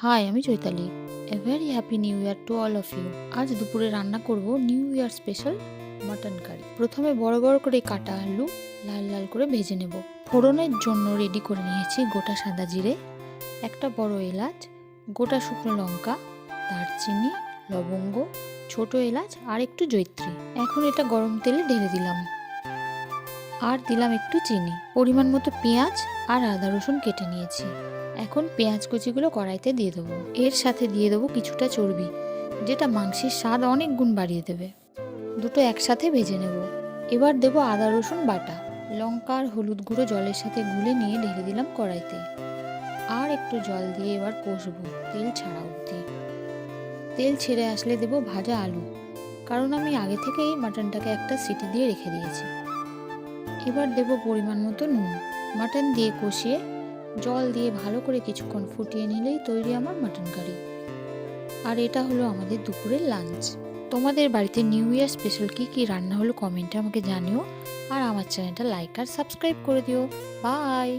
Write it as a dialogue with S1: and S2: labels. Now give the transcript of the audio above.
S1: High, আমি Chaitali. A very happy new year to all of you. আজ দুপুরে রান্না করব new year special mutton curry. প্রথমে বড় বড় করে কাটা আলু লাল লাল করে ভেজে নেব। ফোড়নের জন্য রেডি করে নিয়েছি গোটা সাদা জিরে, একটা বড় এলাচ, গোটা শুকনো লঙ্কা, দারচিনি, লবঙ্গ, ছোট এলাচ আর একটু জয়িত্রী। এখন এটা গরম তেলে ঢেলে দিলাম আর দিলাম একটু চিনি। পরিমাণ মতো পেঁয়াজ আর আদা রসুন কেটে নিয়েছি। এখন পেঁয়াজ কুচিগুলো কড়াইতে দিয়ে দেবো। এর সাথে দিয়ে দেবো কিছুটা চর্বি, যেটা মাংসের স্বাদ অনেক গুণ বাড়িয়ে দেবে। দুটো একসাথে ভেজে নেব। এবার দেবো আদা রসুন বাটা, লঙ্কা আর হলুদ গুঁড়ো জলের সাথে গুলে নিয়ে ঢেলে দিলাম কড়াইতে। আর একটু জল দিয়ে এবার কষবো তেল ছাড়া অবধি। তেল ছেড়ে আসলে দেবো ভাজা আলু, কারণ আমি আগে থেকেই মাটনটাকে একটা সিটি দিয়ে রেখে দিয়েছি। এবার দেবো পরিমাণ মতো নুন। মাটন দিয়ে কষিয়ে জল দিয়ে ভালো করে কিছুক্ষণ ফুটিয়ে নিলেই তৈরি আমার মাটন কারি। আর এটা হলো আমাদের দুপুরের লাঞ্চ। তোমাদের বাড়িতে নিউ ইয়ার স্পেশাল কী রান্না হলো কমেন্টে আমাকে জানিও। আর আমার চ্যানেলটা লাইক আর সাবস্ক্রাইব করে দিও। বাই।